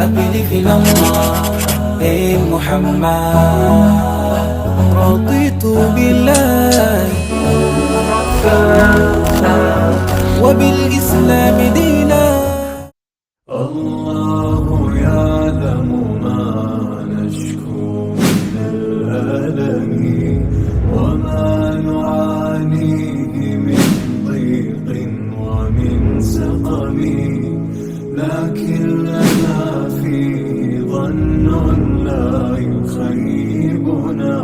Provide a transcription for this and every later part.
أبلي في الله محمد رضيت بالله وبالإسلام دينا. الله يعلم ما نشكو من الألم وما نعانيه من ضيق ومن سقم، لكن لنا فيه ظن لا يخيبنا،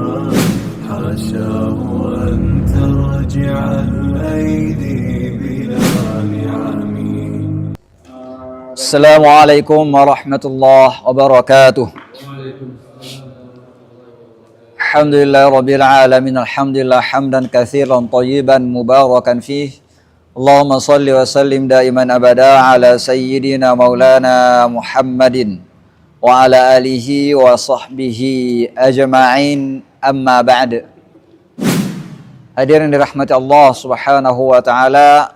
حاشاه أن ترجع الأيدي بلا نعم. Assalamualaikum warahmatullahi wabarakatuh. Alhamdulillah rabbil alamin, alhamdulillah hamdan katsiran thayyiban mubarakan fih. Allahumma salli wa sallim daiman abada ala sayyidina maulana Muhammadin wa ala alihi wa sahbihi ajma'in, amma ba'd. Hadirin dirahmati Allah Subhanahu wa taala,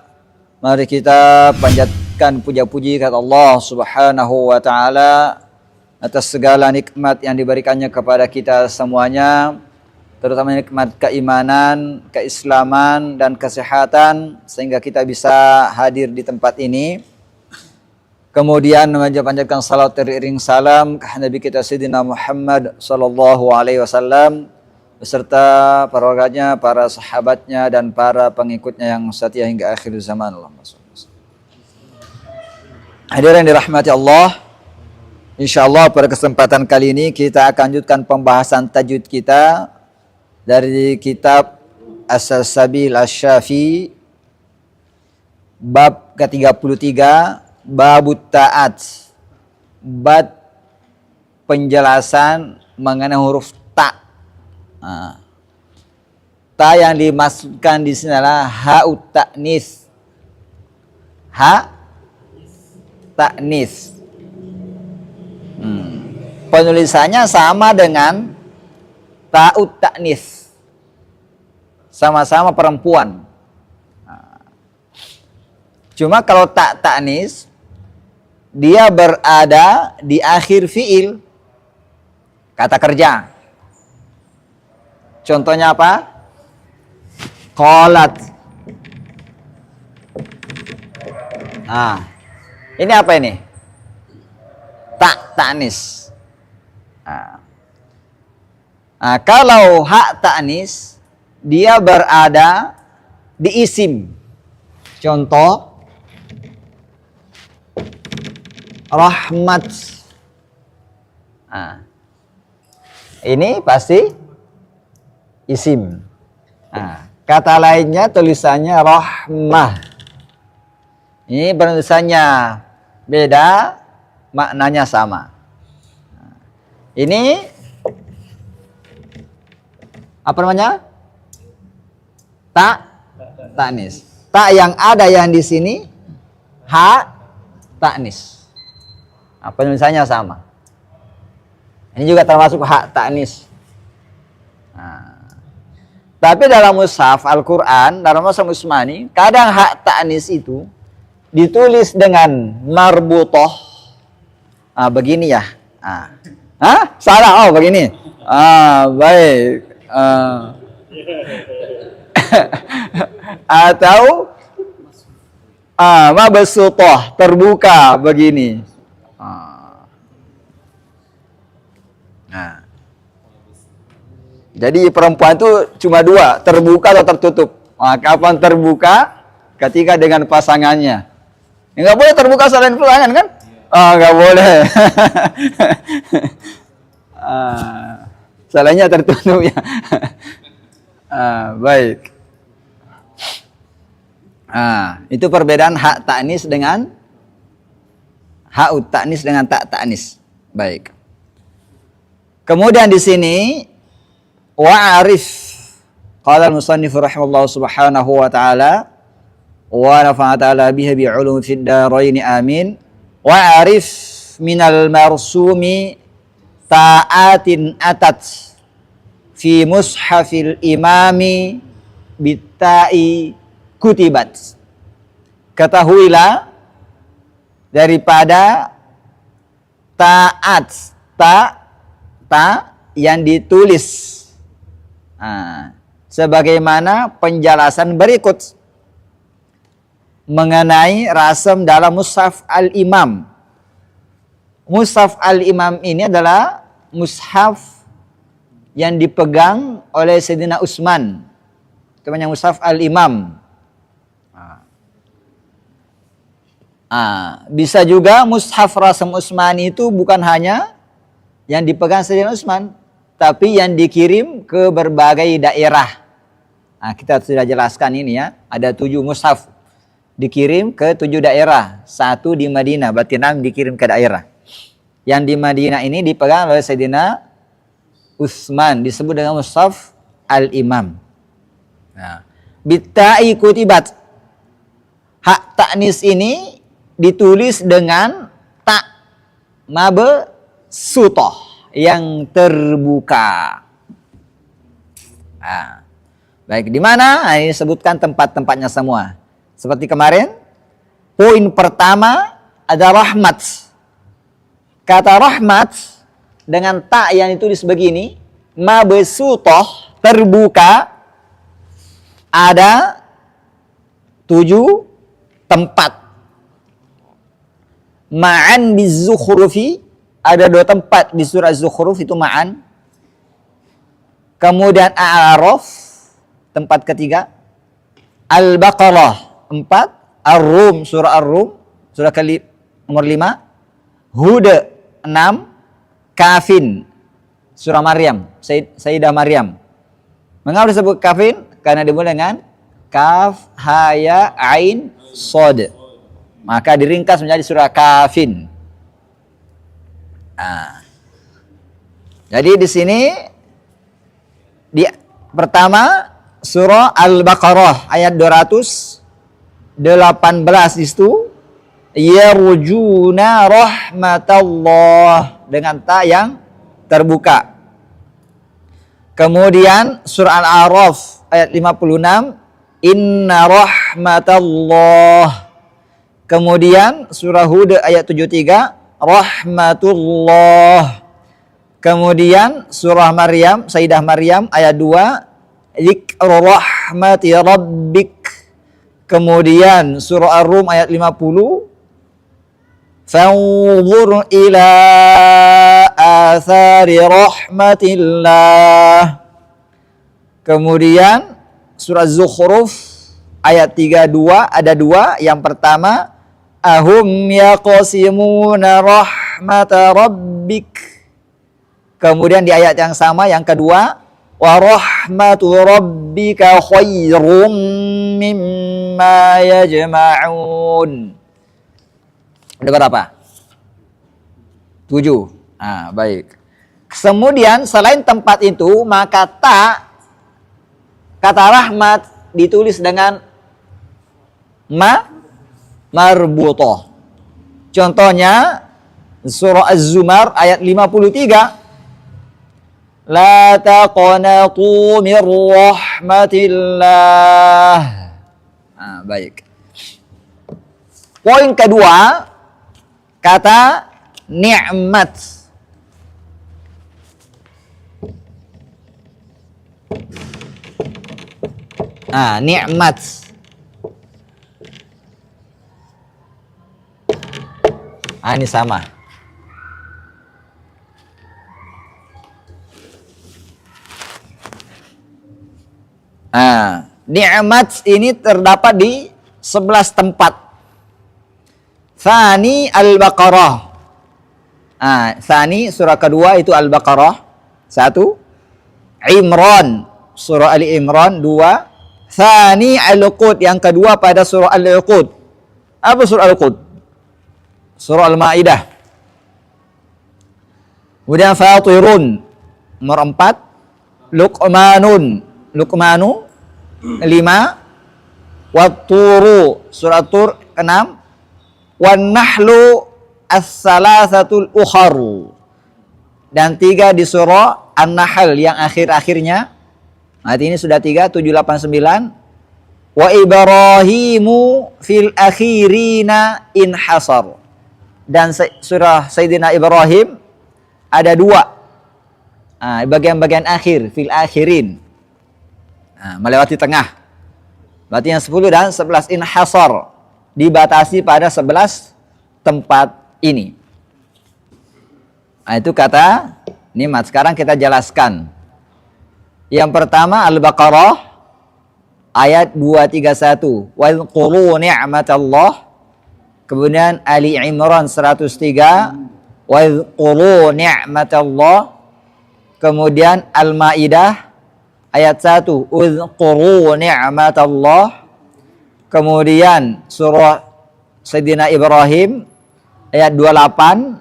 mari kita panjatkan puja-puji kepada Allah Subhanahu wa taala atas segala nikmat yang diberikannya kepada kita semuanya, terutama nikmat keimanan, keislaman, dan kesehatan, sehingga kita bisa hadir di tempat ini. Kemudian panjatkan salat teriring salam ke Nabi kita Sayyidina Muhammad sallallahu alaihi wasallam beserta para keluarganya, para sahabatnya, dan para pengikutnya yang setia hingga akhir zaman. Allahumma shalli. Hadirin dirahmati Allah, insyaallah pada kesempatan kali ini kita akan lanjutkan pembahasan tajwid kita dari kitab As-Salsabil Asy-Syafi, bab ke-33, babut ta'at, bab penjelasan mengenai huruf ta. Ta yang dimasukkan di sini adalah ha'ut ta'nis. Ha ta'nis. Penulisannya sama dengan ta'ut ta'nis. Sama-sama perempuan. Cuma kalau ta ta'nis dia berada di akhir fiil, kata kerja. Contohnya apa? Qalat. Ini apa ini? Ta ta'nis. Kalau hak ta'nis dia berada di isim. Contoh rahmat. Ini pasti isim. Kata lainnya tulisannya rahmah. Ini penulisannya beda, maknanya sama. Ini apa namanya? Ta ta'nis. Ta yang ada yang di sini ha ta'nis. Penulisannya sama. Ini juga termasuk ha ta'nis. Tapi dalam mushaf Al-Quran, dalam mushaf Usmani, kadang hak ta'nis itu ditulis dengan marbutoh. Begini ya. Salah. Begini. Baik. Atau mabsutoh, terbuka begini. Jadi perempuan itu cuma dua, terbuka atau tertutup. Kapan terbuka? Ketika dengan pasangannya. Nggak boleh terbuka selain pasangan kan? Nggak boleh. Selainnya tertutup ya. Baik. Itu perbedaan hak ta'nis dengan ha'ut ta'nis dengan ta ta'nis. Baik. Kemudian di sini wa'arif, qala al-musannif rahimahullah subhanahu wa ta'ala wa nafa'a ta'ala biha bi'ulum fid daraini amin. Wa'arif minal marsumi ta'atin atat fi mushafil imami bitta'i kutibat. Ketahuilah daripada taat, ta yang ditulis. Sebagaimana penjelasan berikut mengenai rasam dalam Mushaf Al-Imam. Mushaf Al-Imam ini adalah mushaf yang dipegang oleh Sayyidina Utsman. Itu namanya Mushaf Al-Imam. Bisa juga mushaf rasam Utsmani itu bukan hanya yang dipegang Sayyidina Utsman, tapi yang dikirim ke berbagai daerah. Kita sudah jelaskan ini ya, ada 7 mushaf dikirim ke 7 daerah, 1 di Madinah, berarti 6 dikirim ke daerah. Yang di Madinah ini dipegang oleh Sayyidina Utsman, disebut dengan Mushaf Al-Imam. Bitta'i kutibat. Hak ta'nis ini ditulis dengan ta mabsutoh, yang terbuka. Baik, di mana? Ini sebutkan tempat-tempatnya semua. Seperti kemarin, poin pertama ada rahmat. Kata rahmat dengan ta yang ditulis begini, mabsutoh, terbuka, ada 7 tempat. Ma'an bizukhrufi, ada 2 tempat di surah Zukhruf itu ma'an. Kemudian A'raf, tempat ketiga. Al-Baqarah 4, Ar-Rum, surah Ar-Rum, surah nomor 5. Hud 6, Kafin, surah Maryam, Sayyidah Maryam. Mengapa disebut Kafin? Karena dimulai dengan Kaf, Ha, Ya, Ain, Shad. Maka diringkas menjadi surah Kafin. Jadi di sini pertama surah Al-Baqarah ayat 218 di situ, yarjuna rahmatallah, dengan ta yang terbuka. Kemudian surah Al-A'raf ayat 56, inna rahmatallah. Kemudian surah Hud ayat 73, rahmatullah. Kemudian surah Maryam, Sayyidah Maryam ayat 2, dzikru rahmati rabbik. Kemudian surah Ar-Rum ayat 50, fanzur ila athari rahmatillah. Kemudian surah Zukhruf ayat 32, ada 2. Yang pertama, ahum yaqsimuna rahmata rabbik. Kemudian di ayat yang sama yang kedua, wa rahmatu rabbika khairum mimma yajma'un. Ada berapa? 7. Baik. Kemudian selain tempat itu, maka kata rahmat ditulis dengan marbutoh. Contohnya surah Az-Zumar ayat 53, la taqnatu min rahmatillah. Baik. Poin kedua, kata ni'mat. Ni'mat. Ini sama. Ni'mat ini terdapat di 11 tempat. Tsani Al-Baqarah. Tsani surah kedua itu Al-Baqarah 1. Imran surah Ali Imran 2. Tsani Al-Uqud yang kedua pada surah Al-Uqud. Apa surah Al-Uqud? Surah Al-Maidah. Kemudian Fatirun nomor 4. Luqmanu 5. Wat-Turu surah Tur 6. Wan-Nahlu as-salasatul ukharu. Dan 3 di surah An-Nahl yang akhir-akhirnya. Ini sudah 3, 7, 8, 9. Wa Ibrahimu fil akhirina inhasar. dan surah Sayyidina Ibrahim ada 2. Bagian-bagian akhir, fil akhirin. Melewati tengah. Berarti yang 10 dan 11 inhasar, dibatasi pada 11 tempat ini. Itu kata nikmat. Sekarang kita jelaskan. Yang pertama Al-Baqarah ayat 231. Wa dzkuru ni'matallah. Kemudian Ali Imran 103. Wa dzkuru ni'matallah. Kemudian Al-Maidah ayat 1. Udzkuru ni'matallah. Kemudian surah Sayyidina Ibrahim ayat 28.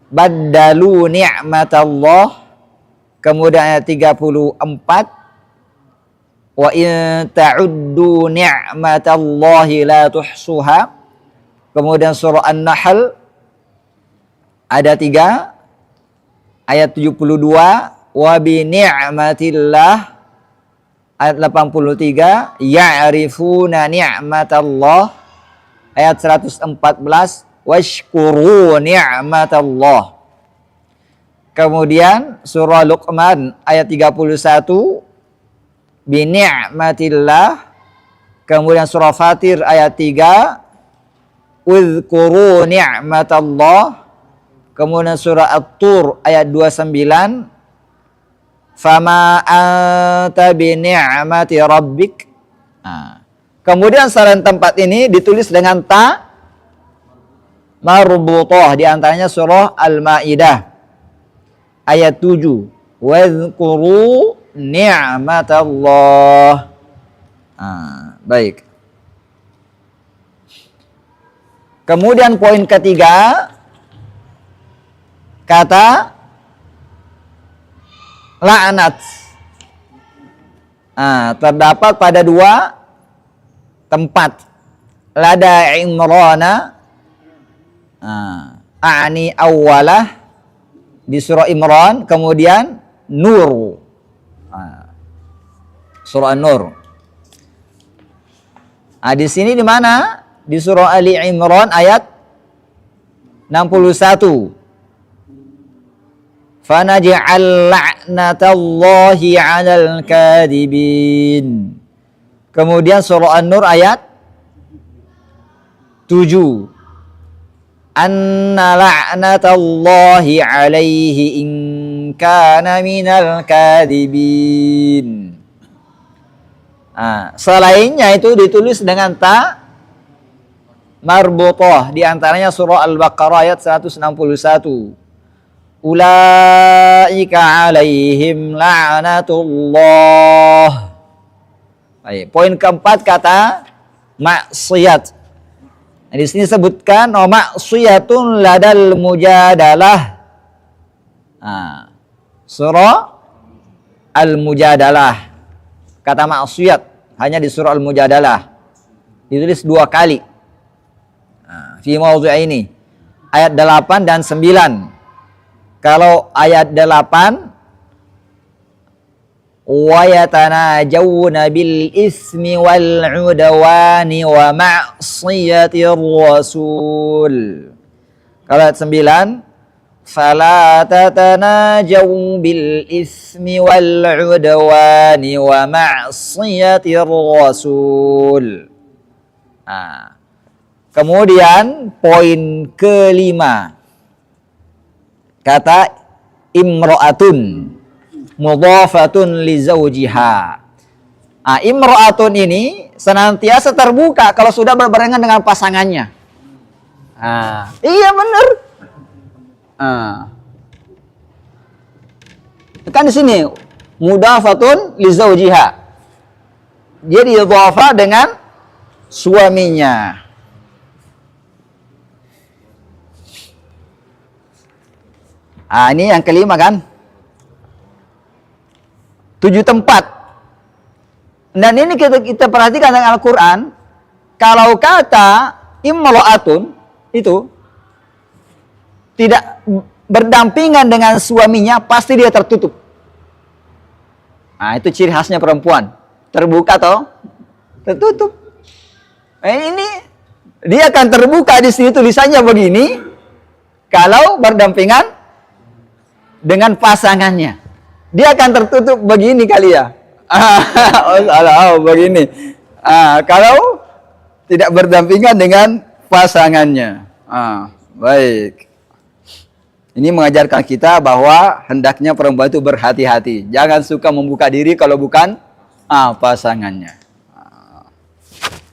Baddalu ni'matallah. Kemudian ayat 34. Wa in ta'uddu ni'matallahi la tuhsuha. Kemudian surah An-Nahl ada 3 ayat 72. Wa bi ni'matillah ayat 83. Ya'rifuna ni'matallah ayat 114. Washkuru ni'matallah. Kemudian surah Luqman ayat 31. Bi ni'matillah. Kemudian surah Fatir ayat 3. Udzkuru ni'matallah. Kemudian surah At-Tur ayat 29. Fama anta bi ni'mati rabbik. Kemudian selain tempat ini ditulis dengan ta marbutah, di antaranya surah Al-Maidah ayat 7. Wadhkuru ni'matallah. Baik. Kemudian poin ketiga, kata laknat. Terdapat pada 2 tempat. Lada Imrana a'ni awalah di surah Imran, kemudian Nur, surah An-Nur. Di sini di mana? Di surah Ali Imran ayat 61. Fanaj'al la'natallahi 'alal kadibin. Kemudian surah An-Nur ayat 7. Anna la'natallahi 'alaihi in kana minal kadibin. Selainnya itu ditulis dengan ta marbutah, di antaranya surah Al-Baqarah ayat 161. Ulaika 'alaihim la'natullah. Baik, poin keempat kata maksiat. Di sini sebutkan maksiyatun ladal mujadalah. Surah Al-Mujadalah. Kata maksiyat hanya di surah Al-Mujadalah. Ditulis 2 kali. Fi mawdhi'aini. Ayat 8 dan 9. Kalau ayat 8, wa yatanajawna bil ismi wal udwani wa ma'siyatir rasul. Kalau ayat 9, fala tatanajaw bil ismi wal udwani wa ma'siyatir rasul. Kemudian poin kelima, kata imra'atun mudhafatun li zawjiha. Imra'atun ini senantiasa terbuka kalau sudah berbarengan dengan pasangannya. Iya benar. Kan di sini mudhafatun li zawjiha. Dia didhafa dengan suaminya. Ini yang kelima kan? 7 tempat. Dan ini kita perhatikan dengan Al-Quran. Kalau kata imra'atun itu tidak berdampingan dengan suaminya, pasti dia tertutup. Itu ciri khasnya perempuan. Terbuka atau tertutup. Ini Dia akan terbuka di sini tulisannya begini kalau berdampingan dengan pasangannya. Dia akan tertutup begini kali ya. Oh, salah, begini. Kalau tidak berdampingan dengan pasangannya. Baik. Ini mengajarkan kita bahwa hendaknya perempuan itu berhati-hati. Jangan suka membuka diri kalau bukan pasangannya.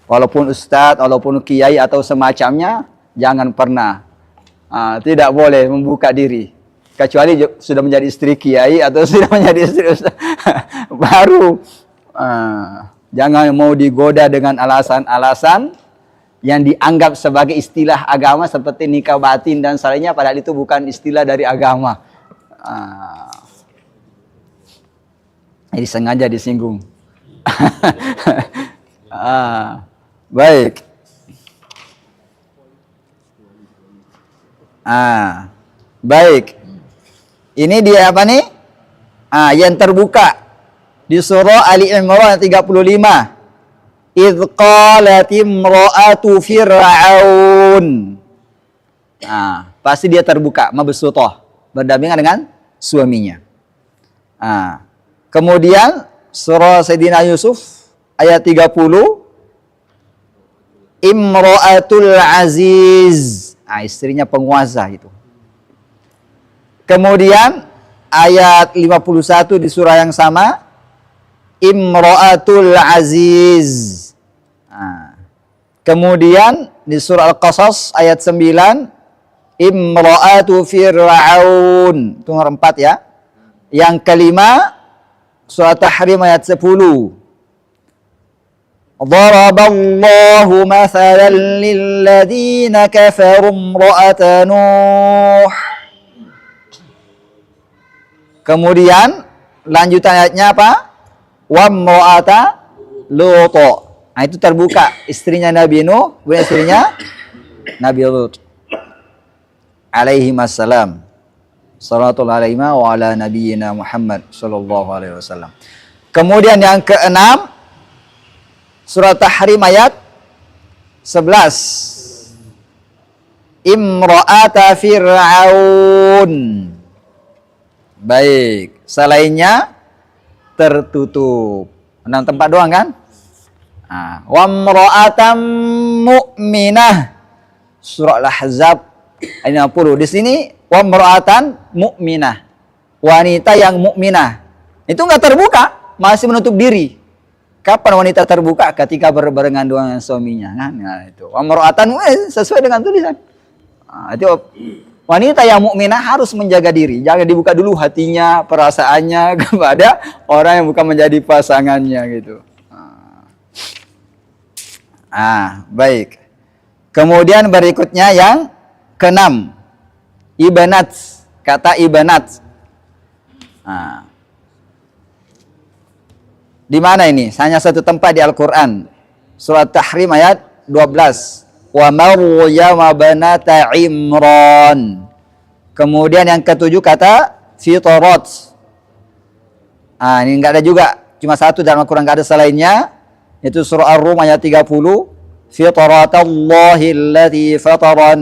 Walaupun ustadz, walaupun kiai atau semacamnya, jangan pernah. Tidak boleh membuka diri. Kecuali sudah menjadi istri kiai atau sudah menjadi istri ustadz. Baru. Jangan mau digoda dengan alasan-alasan yang dianggap sebagai istilah agama seperti nikah batin dan selainnya, padahal itu bukan istilah dari agama. Jadi sengaja disinggung. Baik. Baik. Ini dia apa nih? Yang terbuka di surah Ali Imran 35. Idh qalat imra'atu Fir'aun. Pasti dia terbuka, mabsutah, berdampingan dengan suaminya. Kemudian surah Sayyidina Yusuf ayat 30. Imra'atul Aziz. Istrinya penguasa itu. Kemudian ayat 51 di surah yang sama. Imra'atul Aziz. Kemudian di surah Al-Qasas ayat 9, Imra'atu Fir'aun. Itu nomor 4 ya. Yang kelima surah Tahrim ayat 10. Daraballahu mathalan lilladzina kafaru imra'ata Nuh. Kemudian lanjutan ayatnya apa? Wa imra'ata Lut. Itu terbuka, istrinya Nabi Nuh, bukan istrinya Nabi Lut alaihi wassalam. Sallallahu alaihi wa ala nabiyyina Muhammad sallallahu alaihi wasallam. Kemudian yang keenam surah Tahrim ayat 11. Imra'ata Fir'aun. Baik, selainnya tertutup. 6 tempat doang kan? Wa imra'atan mu'minah. Surah Al-Ahzab ayat 60. Di sini wa imra'atan mu'minah. Wanita yang mukminah. Itu enggak terbuka, masih menutup diri. Kapan wanita terbuka? Ketika berbarengan dengan suaminya kan? Itu. Wa imra'atan sesuai dengan tulisan. Itu wanita yang mukminah harus menjaga diri. Jangan dibuka dulu hatinya, perasaannya kepada orang yang bukan menjadi pasangannya gitu. Baik. Kemudian berikutnya yang keenam. Ibanat. Kata ibanat. Di mana ini? Hanya satu tempat di Al-Quran. Surat Tahrim ayat 12. Wa Maryam banata Imran. Kemudian yang ketujuh kata fitarat. Ini enggak ada juga. Cuma satu dalam Al-Quran, enggak ada selainnya. Itu surah Ar-Rum ayat 30. Fitratallahi allati fataran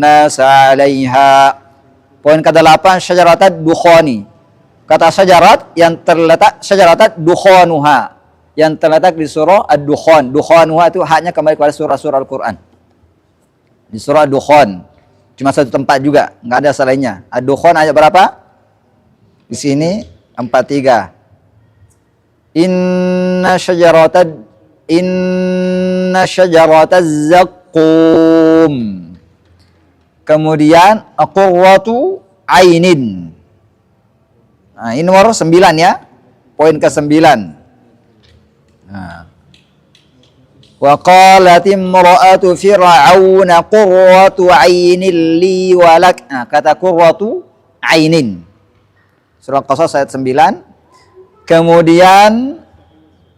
nasa 'alaiha. Poin ke-8 syajaratat dukhani. Kata syajarat yang terletak syajaratat dukhanuha. Yang terletak di surah Ad-Dukhan. Dukhanuha itu haknya kembali kepada surah-surah Al-Quran. Di surah Ad-Dukhan. Cuma satu tempat juga, enggak ada selainnya. Ad-Dukhan ayat berapa? Di sini 43. Inna syajarataz zaqqum. Kemudian qurratu ainin. Ini nomor 9 ya. Poin ke-9. Wa qalat imra'atu fir'auna qurratu ainin li wa lak. Kata qurratu ainin. Surah Qasas ayat 9. Kemudian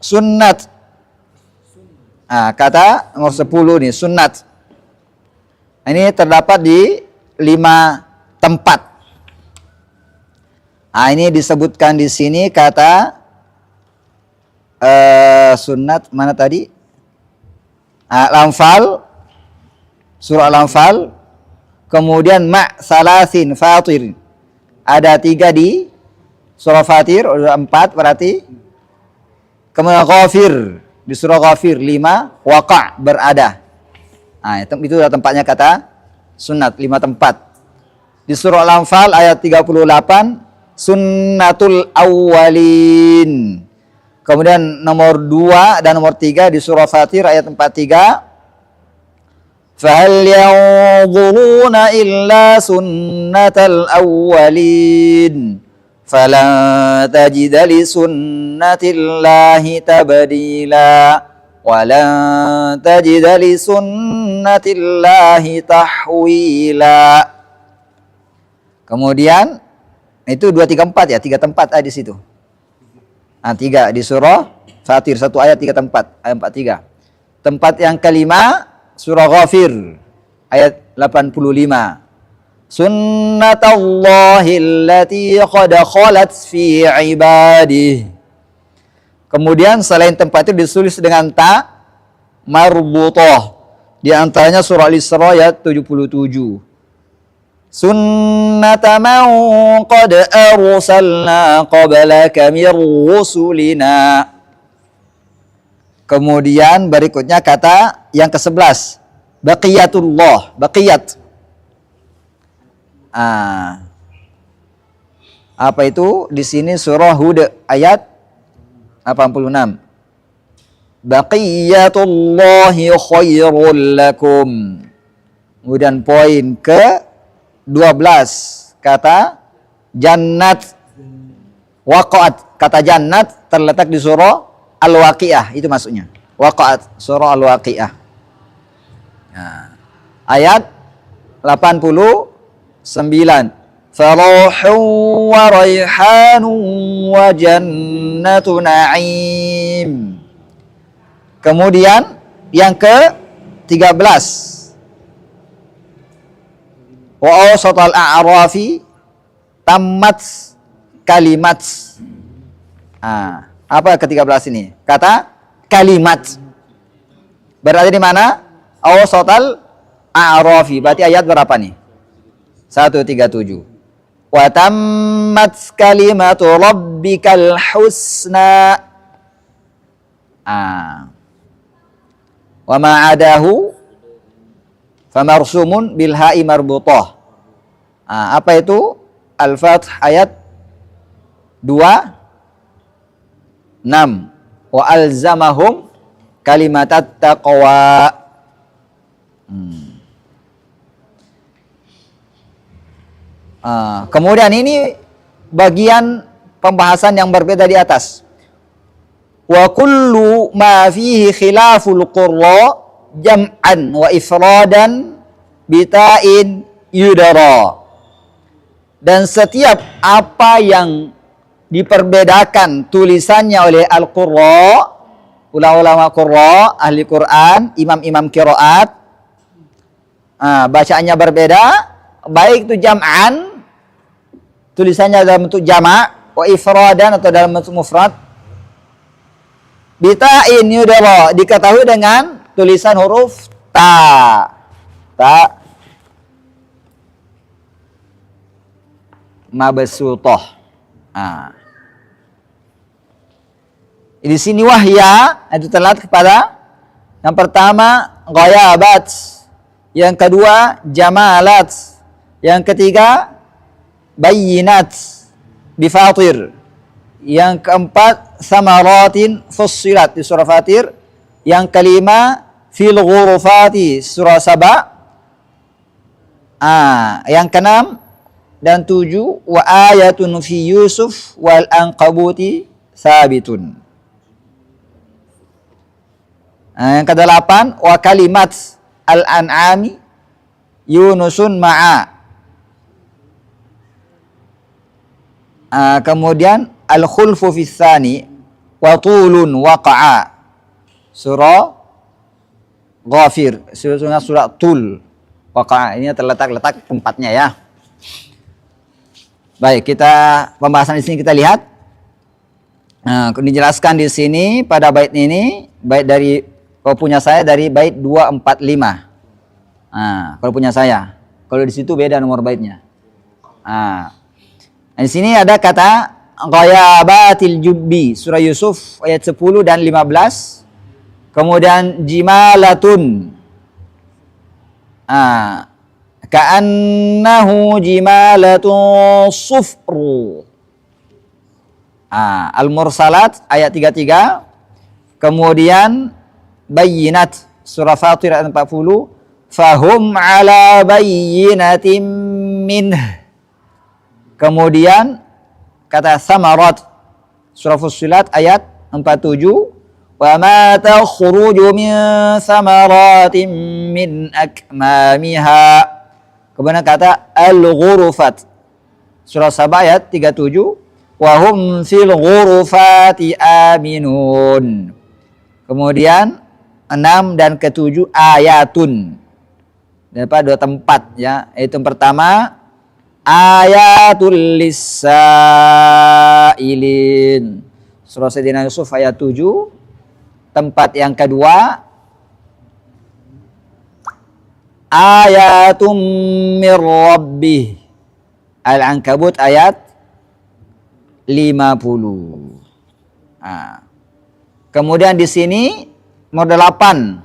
sunnat. Kata nomor 10 nih, sunnat. Ini terdapat di 5 tempat. Ini disebutkan di sini kata sunnat mana tadi? Al-Anfal surah Al-Anfal. Kemudian salasin Fatir. Ada 3 di surah Fatir, ada 4 berarti. Kemudian Ghafir di surah Ghafir 5, Waqa' berada. Nah, itu adalah tempatnya kata sunat, 5 tempat. Di surah Al-Anfal ayat 38, sunnatul awwalin. Kemudian nomor 2 dan nomor 3 di surah Fatir ayat 43. فَهَلْ يَنظُرُونَ إِلَّا سُنَّةَ الْأَوَّلِينَ فَلَنْ تَجِدَ لِسُنَّةِ اللَّهِ تَبْدِيلًا وَلَنْ تَجِدَ لِسُنَّةِ اللَّهِ تَحْوِيلًا. Kemudian itu 2, 3, 4 ya, 3 tempat ada di situ. Nah, 3 di surah Fatir, 1 ayat 3 tempat, ayat 43. Tempat yang kelima surah Ghafir ayat 85. Sunnatallahi allati qad khalat fi ibadihi. Kemudian selain tempat itu ditulis dengan ta marbutah. Di antaranya surah Al-Isra ayat 77. Sunnata man qad arsalna qablaka mir rusulina. Kemudian berikutnya kata yang ke-11, baqiyatullah, baqiyat. Apa itu? Di sini surah Hud ayat 86. Baqiyatullahi khairul lakum. Kemudian poin ke-12 kata jannat, waqa'at. Kata jannat terletak di surah Al-Waqi'ah, itu maksudnya. Waqa'at, surah Al-Waqi'ah. Nah, ayat 89. Faruhun wa raihanun wa jannatu na'im. Kemudian yang ke-13. Wa awsatal a'rafi tammat kalimat. Apa ke-13 ini? Kata kalimat. Berada di mana? Awsatal a'rafi. Berarti ayat berapa nih? 137. Wa tammat kalimatu rabbikal husna. Wa ma'adahu famarsumun bil ha'i marbutah. Apa itu? Al-Fath ayat 2 6. Wa alzamahum kalimatat taqwa. Kemudian ini bagian pembahasan yang berbeda di atas. Wa kullu ma fihi khilaful qurra jam'an wa ifradan bita'in yudara. Dan setiap apa yang diperbedakan tulisannya oleh al-qurra, ulama-ulama qurra, ahli Quran, imam-imam qiraat, bacaannya berbeda, baik itu jam'an, tulisannya dalam bentuk jama', wa ifradan atau dalam bentuk mufrad, bita'in yudara, diketahui dengan tulisan huruf ta mabsutah. Di sini wahya itu terlihat kepada yang pertama ghayabat, yang kedua jamalat, yang ketiga bayyinat di Fatir, yang keempat samaratin fussilat di surah Fatir, yang kelima fil ghurufati surah Saba, yang keenam dan 7 wa ayatun fi Yusuf wal anqabuti sabitun. Yang ke-8 wa kalimat al-an'ami Yunusun ma'a. Kemudian al-khulfu fi tsani wa tulun waqa'a. Surah Ghafir, surah Tul waqa'a. Ini terletak tempatnya ya. Baik, kita pembahasan di sini kita lihat. Dijelaskan di sini pada bait ini, bait dari punya saya dari bait 245. Kalau punya saya. Kalau di situ beda nomor baitnya. Di sini ada kata ghayabatil jubbi, surah Yusuf ayat 10 dan 15. Kemudian jimalatun. Ka'annahu jimalatun sufru. Al-Mursalat ayat 33. Kemudian Bayyinat surah Fatir ayat 40. Fahum ala bayyinatin minh. Kemudian kata Samarat surah Fussilat ayat 47. Wa ma takhruju min samaratin min akmamiha. Kemudian kata Al-Ghurufat surah Sabah ayat 37. Wa hum fil ghurufati aminun. Kemudian 6 dan ke-7 ayatun. Dapat 2 tempat ya. Itu yang pertama ayatul lisailin. Surah Sayyidina Yusuf ayat 7. Tempat yang kedua ayatum mir rabbih. Al-Ankabut ayat 50. Kemudian di sini nomor 8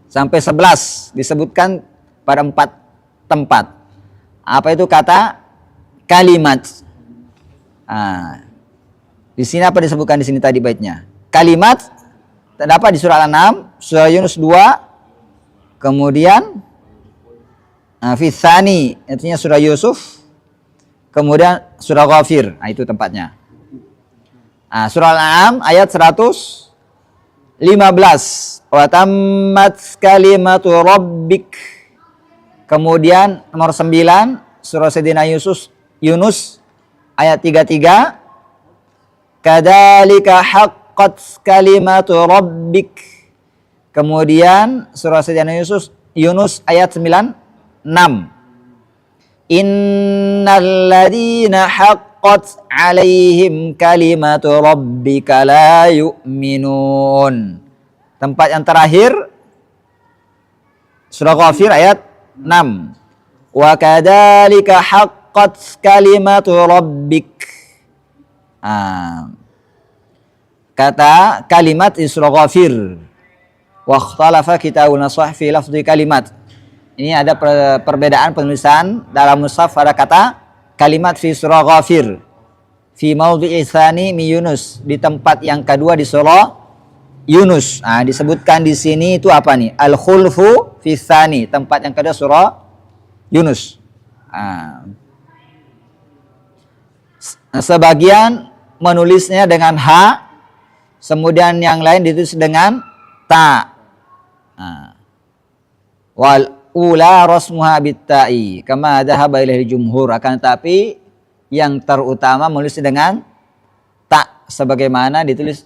sampai 11 disebutkan pada 4 tempat. Apa itu kata kalimat? Di sini apa disebutkan di sini tadi baitnya? Kalimat terdapat di surah Al-An'am, surah Yunus 2, kemudian Fitsani, artinya surah Yusuf, kemudian surah Ghafir. Itu tempatnya. Surah Al-An'am ayat 115. Wa tammat kalimatu rabbik. Kemudian nomor 9 surah Sayyidina Yunus ayat 33. Kadzalika haqqat kalimatu rabbik. Kemudian surah Sayyidina Yunus ayat 96. Innal ladzina haqqat alaihim kalimatu rabbika la yu'minun. Tempat yang terakhir surah Ghafir ayat 6. Wa kadzalika haqqat kalimatu rabbik. Kata kalimat di surah Ghafir. Wa ikhtalafa kitabun nashah fi lafzi kalimat. Ini ada perbedaan penulisan dalam mushaf pada kata kalimat fi surah Ghafir. Fi maudhi'i tsani mi Yunus, di tempat yang kedua di surah Yunus. Disebutkan di sini itu apa nih? Al-khulfu fi tsani, tempat yang kedua surah Yunus. Sebagian menulisnya dengan ha, kemudian yang lain ditulis dengan ta. Wal ula rasmuha bitta'i kama dhahaba ilaihi jumhur. Akan tetapi yang terutama menulis dengan ta sebagaimana ditulis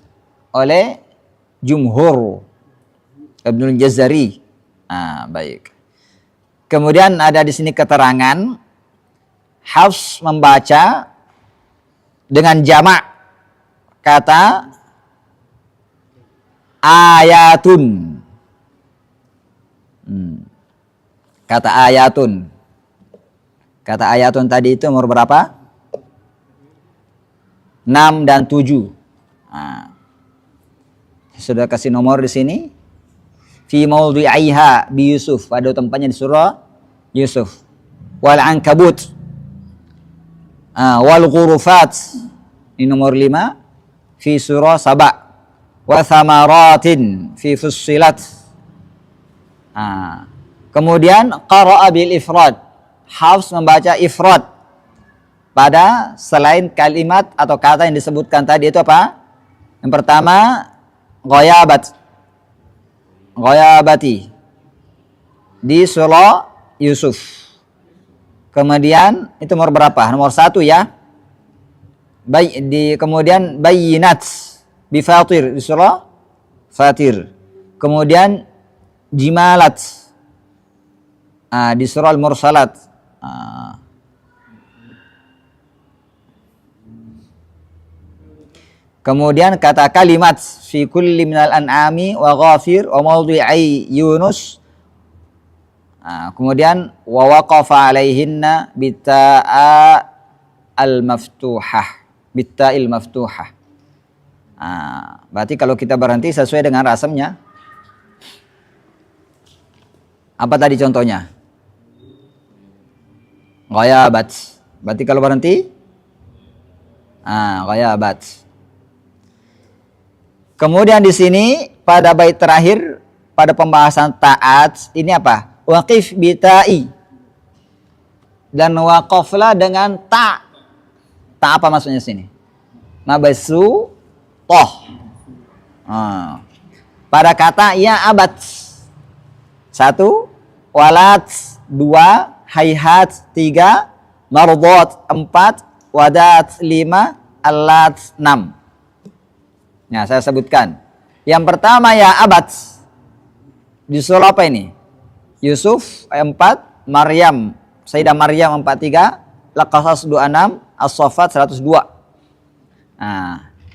oleh jumhur Ibnul Jazari. Baik. Kemudian ada di sini keterangan Hafs membaca dengan jamak kata ayatun. Kata ayatun. Kata ayatun tadi itu nomor berapa? 6 dan 7. Sudah kasih nomor di sini. Fi maudhi'iha bi Yusuf, pada tempatnya di surah Yusuf. Wal Ankabut. Wal Ghurufat. Ini nomor 5 fi surah Saba. Wa thamaratin fi Fussilat. Kemudian qara'a bil ifrad. Hafs membaca ifrad pada selain kalimat atau kata yang disebutkan tadi itu apa? Yang pertama ghayabat. Ghayabati di surah Yusuf. Kemudian itu nomor berapa? Nomor 1 ya. Kemudian bayyinat bi Fatir di surah Fatir. Kemudian jimalat di surah Al-Mursalat. Kemudian kata kalimat fi kulli minal an'ami wa Ghafir wa maudhi'i Yunus Kemudian wa waqafa alaihinna bita'a al-maftuhah, bita'il maftuhah. Berarti kalau kita berhenti sesuai dengan rasamnya. Apa tadi contohnya? Ghayabat. Berarti kalau berhenti ghayabat. Kemudian di sini pada bait terakhir pada pembahasan taat ini apa? Waqif bita'i. Dan waqaflah dengan ta. Ta apa maksudnya sini? Mabasu toh. Pada kata ya abad. 1, walat 2, hayhat 3, mardot 4, wadat 5, alat 6. Nah, saya sebutkan. Yang pertama ya abad. Di surah apa ini? Yusuf ayat 4, Maryam, Sayyidah Maryam 43, Al-Qasas 26, As-Saffat 102.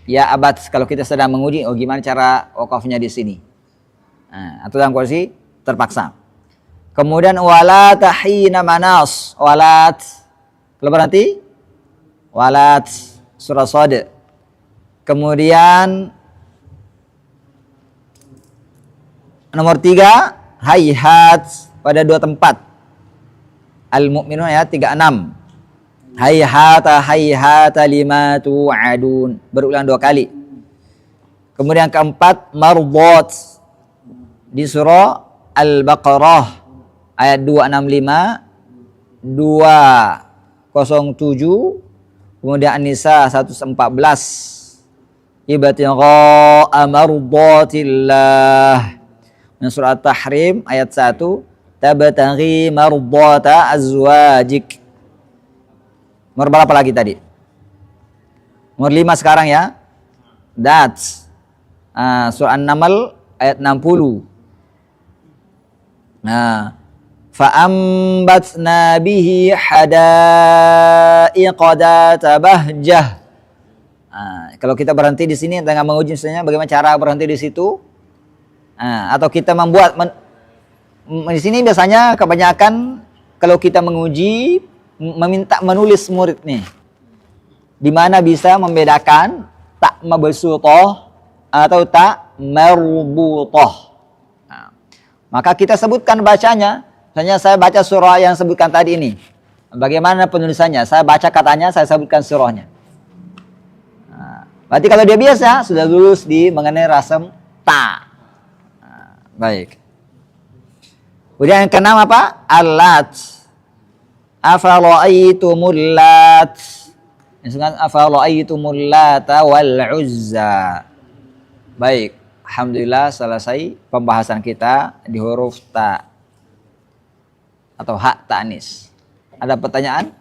Ya abad kalau kita sedang menguji gimana cara wakafnya di sini. Atau dalam kondisi terpaksa. Kemudian walat hina manas, walat. Kalau berarti walat surah Shad. Kemudian nomor 3 hayhat pada 2 tempat. Al-Mu'minun ayat 36. Hayhata lima tu'adun. Berulang 2 kali. Kemudian keempat mardot di surah Al-Baqarah ayat 265, 207, kemudian An-Nisa 114. Ibtigha'a mardatillah. Surah At-Tahrim ayat 1, tabtaghi mardata azwajik. Nomor berapa lagi tadi? Nomor 5 sekarang ya. That's surah An-Naml ayat 60. Fa'ambatna bihi hadaiqa data bahjah. Kalau kita berhenti di sini dengan menguji misalnya bagaimana cara berhenti di situ? Atau kita membuat di sini biasanya kebanyakan kalau kita menguji meminta menulis murid nih. Di mana bisa membedakan tak mabsutoh atau tak marbutoh. Maka kita sebutkan bacanya. Misalnya saya baca surah yang sebutkan tadi ini. Bagaimana penulisannya? Saya baca katanya, saya sebutkan surahnya. Berarti kalau dia biasa, sudah lulus di mengenai rasam ta. Baik. Kemudian yang keenam apa? Al-lat. Afara'aitumul lat. Yang sebutkan afara'aitumul lata wal uzza. Baik. Alhamdulillah selesai pembahasan kita di huruf ta atau hak ta'nis. Ada pertanyaan?